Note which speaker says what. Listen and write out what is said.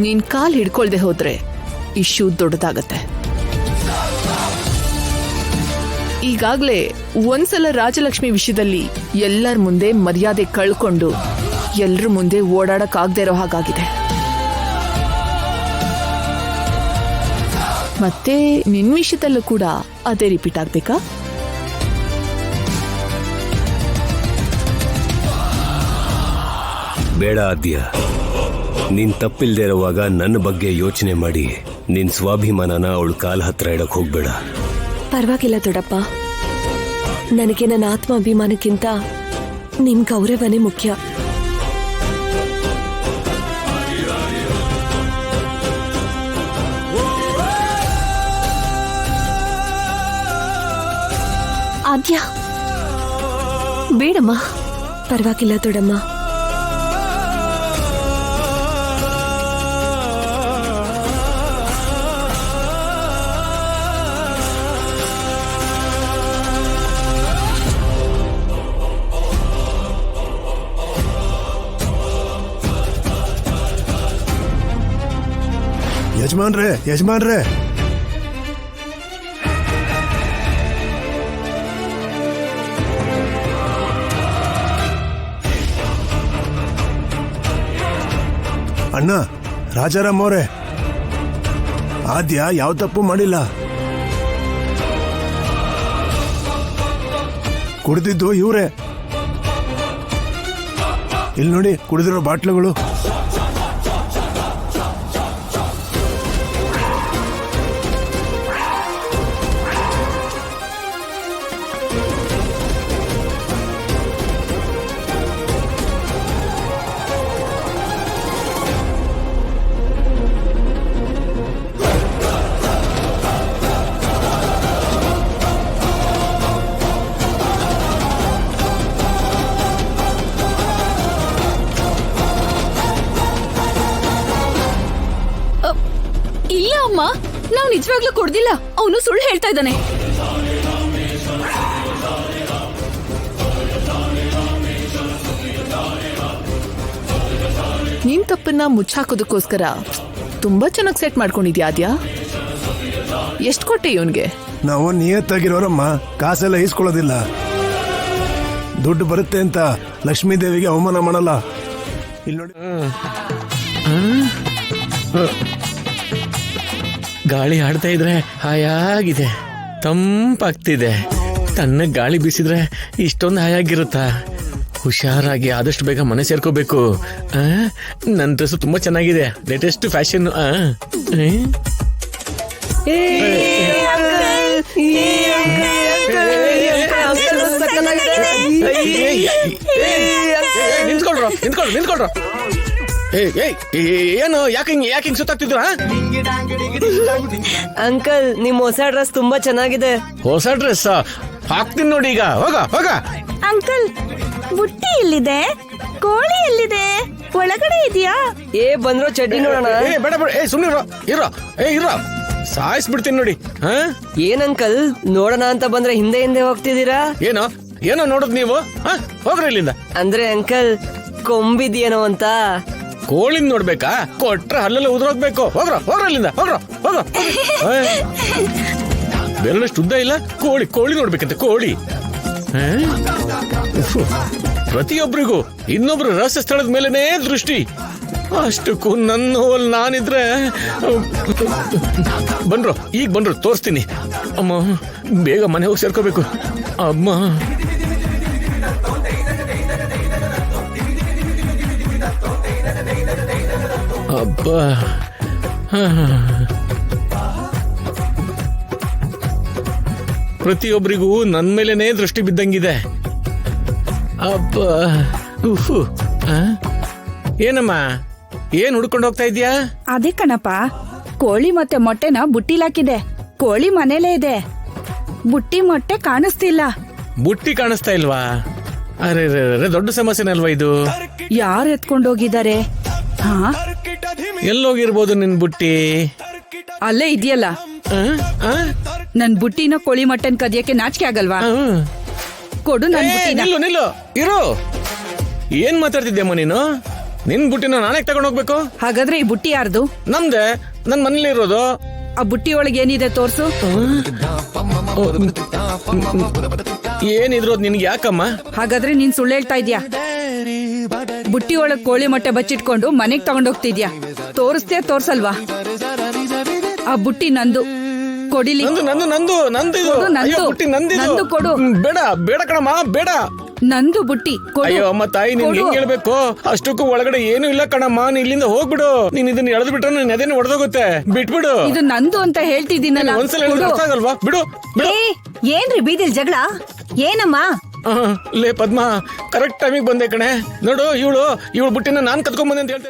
Speaker 1: ನೀನ್ ಕಾಲ್ ಹಿಡ್ಕೊಳ್ದೆ ಹೋದ್ರೆ ಇಶ್ಯೂ ದೊಡ್ಡದಾಗತ್ತೆ. ಈಗಾಗ್ಲೇ ಒಂದ್ಸಲ ರಾಜಲಕ್ಷ್ಮಿ ವಿಷಯದಲ್ಲಿ ಎಲ್ಲರ ಮುಂದೆ ಮರ್ಯಾದೆ ಕಳ್ಕೊಂಡು ಎಲ್ರ ಮುಂದೆ ಓಡಾಡಕ್ಕಾಗದೇ ಇರೋ ಹಾಗಾಗಿದೆ. ಮತ್ತೆ ನಿನ್ ವಿಷಯದಲ್ಲೂ ಕೂಡ ಅದೇ ರಿಪೀಟ್ ಆಗ್ಬೇಕಾ?
Speaker 2: ಬೇಡ ಆದ್ಯ, ನೀನ್ ತಪ್ಪಿಲ್ದೇ ಇರುವಾಗ ನನ್ನ ಬಗ್ಗೆ ಯೋಚನೆ ಮಾಡಿ ನಿನ್ ಸ್ವಾಭಿಮಾನನ ಅವಳ ಕಾಲ ಹತ್ರ ಇಡಕ್ ಹೋಗ್ಬೇಡ.
Speaker 3: ಪರವಾಗಿಲ್ಲ ದೊಡ್ಡಪ್ಪ, ನನಗೆ ನನ್ನ ಆತ್ಮಾಭಿಮಾನಕ್ಕಿಂತ ನಿಮ್ ಗೌರವನೇ ಮುಖ್ಯ. ಆದ್ಯ, ಬೇಡಮ್ಮ. ಪರವಾಗಿಲ್ಲ ದೊಡ್ಡಮ್ಮ.
Speaker 4: ಯಜಮಾನ್ರೆ ಅಣ್ಣ, ರಾಜಾರಾಮ್ ಅವರೇ, ಆದ್ಯ ಯಾವ ತಪ್ಪು ಮಾಡಿಲ್ಲ. ಕುಡಿದಿದ್ದು ಇವ್ರೆ. ಇಲ್ಲಿ ನೋಡಿ, ಕುಡಿದಿರೋ ಬಾಟ್ಲುಗಳು.
Speaker 5: ಇಲ್ಲ ಅಮ್ಮ, ನಾವು ನಿಜವಾಗ್ಲೂ ಕುಡ್ದಿಲ್ಲ. ಅವನು ಸುಳ್ಳು ಹೇಳ್ತಾ ಇದ್ದಾನೆ.
Speaker 1: ನಿನ್ ತಪ್ಪನ್ನ ಮುಚ್ಚಾಕೋದಕ್ಕೋಸ್ಕರ ತುಂಬಾ ಚೆನ್ನಾಗಿ ಸೆಟ್ ಮಾಡ್ಕೊಂಡಿದ್ಯಾ ಆದ್ಯಾ. ಎಷ್ಟ್ ಕೊಟ್ಟೆ ಇವನ್ಗೆ?
Speaker 4: ನಾವು ನಿಯತ್ತಾಗಿರೋರಮ್ಮ, ಕಾಸೆಲ್ಲ ಈಸ್ಕೊಳ್ಳೋದಿಲ್ಲ. ದುಡ್ಡು ಬರುತ್ತೆ ಅಂತ ಲಕ್ಷ್ಮೀ ದೇವಿಗೆ ಅವಮಾನ ಮಾಡಲ್ಲ. ಇಲ್ಲಿ ನೋಡಿ,
Speaker 6: ಗಾಳಿ ಆಡ್ತಾ ಇದ್ರೆ ಹಾಯಾಗಿದೆ, ತಂಪಾಗ್ತಿದೆ. ತನ್ನ ಗಾಳಿ ಬೀಸಿದ್ರೆ ಇಷ್ಟೊಂದು ಹಾಯಾಗಿರುತ್ತಾ? ಹುಷಾರಾಗಿ ಆದಷ್ಟು ಬೇಗ ಮನೆ ಸೇರ್ಕೋಬೇಕು. ನನ್ನ ಡ್ರೆಸ್ ತುಂಬಾ ಚೆನ್ನಾಗಿದೆ, ಲೇಟೆಸ್ಟ್ ಫ್ಯಾಷನ್. ನಿಂತ್ಕೊಳ್ರು. ಏನು ಯಾಕೆ ಸುತ್ತಾಗ್ತಿದ್ರ?
Speaker 3: ಅಂಕಲ್, ನಿಮ್ ಹೊಸ ಡ್ರೆಸ್ ತುಂಬಾ ಚೆನ್ನಾಗಿದೆ.
Speaker 6: ಹೊಸ ಡ್ರೆಸ್ ಹಾಕ್ತೀನಿ ನೋಡಿ ಈಗ. ಹೋಗ.
Speaker 7: ಅಂಕಲ್, ಬುಟ್ಟಿ ಎಲ್ಲಿದೆ? ಕೋಳಿ ಎಲ್ಲಿದೆ? ಒಳಗಡೆ ಇದೆಯಾ?
Speaker 3: ಬಂದ್ರು ಚಡ್ಡಿ ನೋಡೋಣ.
Speaker 6: ಬೇಡ ಸುಮ್ಮನೆ ಇರೋ ಸಾಯಿಸ್ಬಿಡ್ತೀನಿ ನೋಡಿ.
Speaker 3: ಏನ್ ಅಂಕಲ್, ನೋಡೋಣ ಅಂತ ಬಂದ್ರೆ ಹಿಂದೆ ಹೋಗ್ತಿದ್ದೀರಾ?
Speaker 6: ಏನೋ ನೋಡುದ್ ನೀವು. ಹೋಗ್ರಿ ಇಲ್ಲಿಂದ.
Speaker 3: ಅಂದ್ರೆ ಅಂಕಲ್, ಕೊಂಬಿದ್ಯೇನೋ ಅಂತ.
Speaker 6: ಕೋಳಿನ ನೋಡ್ಬೇಕಾ? ಕೊಟ್ರೆ ಹಲ್ಲೆಲ್ಲ ಉದ್ರೋಗ್ಬೇಕು. ಹೋಗ್ರ ಇಲ್ಲಿಂದ. ಹೋಗ್ರ. ಬೆರಳಷ್ಟು ಉದ್ದ ಇಲ್ಲ. ಕೋಳಿ ನೋಡ್ಬೇಕಂತೆ, ಕೋಳಿ. ಪ್ರತಿಯೊಬ್ಬರಿಗೂ ಇನ್ನೊಬ್ರು ರಹಸ್ಯ ಸ್ಥಳದ ಮೇಲೆನೇ ದೃಷ್ಟಿ. ಅಷ್ಟಕ್ಕೂ ನನ್ನ ಹೋಲ್ ನಾನಿದ್ರೆ. ಈಗ ತೋರಿಸ್ತೀನಿ. ಅಮ್ಮ, ಬೇಗ ಮನೆ ಹೋಗಿ ಸೇರ್ಕೋಬೇಕು. ಅಮ್ಮ, ಅಬ್ಬಾ, ಪ್ರತಿಯೊಬ್ಬರಿಗೂ ನನ್ ಮೇಲೆನೇ ದೃಷ್ಟಿ ಬಿದ್ದಂಗಿದೆ. ಅಬ್ಬಾ, ಏನಮ್ಮ, ಏನ್ ಹುಡ್ಕೊಂಡು ಹೋಗ್ತಾ ಇದ್ಯಾ?
Speaker 7: ಅದೇ ಕಣಪ್ಪ, ಕೋಳಿ ಮತ್ತೆ ಮೊಟ್ಟೆನ ಬುಟ್ಟಿಲಾಕಿದೆ. ಕೋಳಿ ಮನೇಲೇ ಇದೆ, ಬುಟ್ಟಿ ಮೊಟ್ಟೆ ಕಾಣಿಸ್ತಿಲ್ಲ.
Speaker 6: ಬುಟ್ಟಿ ಕಾಣಿಸ್ತಾ ಇಲ್ವಾ? ಅರೆ, ದೊಡ್ಡ ಸಮಸ್ಯೆನಲ್ವಾ ಇದು?
Speaker 7: ಯಾರು ಎತ್ಕೊಂಡೋಗಿದ್ದಾರೆ?
Speaker 6: ಎಲ್ಲೋಗಿರ್ಬೋದು ನಿನ್ ಬುಟ್ಟಿ?
Speaker 7: ಅಲ್ಲೇ ಇದೆಯಲ್ಲ.
Speaker 6: ಆ? ಆ?
Speaker 7: ನನ್ ಬುಟ್ಟಿನ ಕೋಳಿ ಮಟನ್ ಕದಿಯಕ್ಕೆ ನಾಚಿಕೆ ಆಗಲ್ವಾ?
Speaker 6: ಆ.
Speaker 7: ಕೊಡು ನನ್
Speaker 6: ಏ,
Speaker 7: ಬುಟ್ಟಿನ.
Speaker 6: ನಿಲ್ಲು ನಿಲ್ಲು ಇರು. ಏನ್ ಮಾತಾಡ್ತಿದ್ಯಮ್ಮ ನೀನು? ನಿನ್ ಬುಟ್ಟಿನ ನಾನೇ ತಗೊಂಡ್ ಹೋಗ್ಬೇಕು?
Speaker 7: ಹಾಗಾದ್ರೆ ಈ ಬುಟ್ಟಿ ಯಾರ್ದು?
Speaker 6: ನಮ್ದೆ, ನನ್ ಮನೇಲಿ ಇರೋದು.
Speaker 7: ಆ ಬುಟ್ಟಿ ಒಳಗೆ ಏನಿದೆ ತೋರ್ಸು.
Speaker 6: ಏನಿದ್ರು ನಿನ್ಗೆ ಯಾಕಮ್ಮ?
Speaker 7: ಹಾಗಾದ್ರೆ ನೀನ್ ಸುಳ್ಳು ಹೇಳ್ತಾ ಇದ್ಯಾ? ಬುಟ್ಟಿ ಒಳಗ್ ಕೋಳಿ ಮೊಟ್ಟೆ ಬಚ್ಚಿಟ್ಕೊಂಡು ಮನೆಗ್ ತಗೊಂಡೋಗ್ತಿದ್ಯಾ? ತೋರಿಸ್ತೀಯ ತೋರ್ಸಲ್ವಾ? ಆ ಬುಟ್ಟಿ ನಂದು, ಕೊಡಿಲಿ.
Speaker 6: ನಂದು ನಂದು ನಂದು ನಂದಿದು.
Speaker 7: ಕೊಡು, ನಂದು.
Speaker 6: ಅಯ್ಯೋ, ಬುಟ್ಟಿ ನಂದಿದು.
Speaker 7: ನಂದು ಕೊಡು.
Speaker 6: ಬೇಡ ಬೇಡ ಕಣಮ್ಮ, ಬೇಡ.
Speaker 7: ನಂದು ಬುಟ್ಟಿ ಕೊಡು.
Speaker 6: ಅಯ್ಯೋ ಅಮ್ಮ ತಾಯಿ, ನಿನ್
Speaker 7: ಕೊಡು.
Speaker 6: ಹೆಂಗ್ ಹೇಳ್ಬೇಕು? ಅಷ್ಟಕ್ಕೂ ಒಳಗಡೆ ಏನು ಇಲ್ಲ ಕಣಮ್ಮ. ನೀನ್ ಇಲ್ಲಿಂದ ಹೋಗ್ಬಿಡು. ನೀನ್ ಇದನ್ನ ಎಳೆದು ಬಿಟ್ರೆ ನೀನ್ ಅದೇನು ಹೊಡೆದೋಗುತ್ತೆ. ಬಿಟ್ಬಿಡು.
Speaker 7: ಇದು ನಂದು ಅಂತ ಹೇಳ್ತಿದ್ದೀನಲ್ಲ.
Speaker 6: ಒಂದ್ಸಲ ಹೇಳಿದ್ರೆ
Speaker 7: ಕೊಡು.
Speaker 6: ಅರ್ಥ ಆಗಲ್ವಾ? ಬಿಡು ಬಿಡು.
Speaker 8: ಏನ್ರಿ ಬೀದಿಲ್ ಜಗಳ? ಏನಮ್ಮ?
Speaker 6: ಲೇ ಪದ್ಮ, ಕರೆಕ್ಟ್ ಟೈಮಿಗೆ ಬಂದೆ ಕಣೆ. ನೋಡು, ಇವಳು ಬುಟ್ಟಿನ ನಾನ್ ಕತ್ಕೊಂಡ್ ಬಂದೆ ಅಂತ ಹೇಳ್ತಾ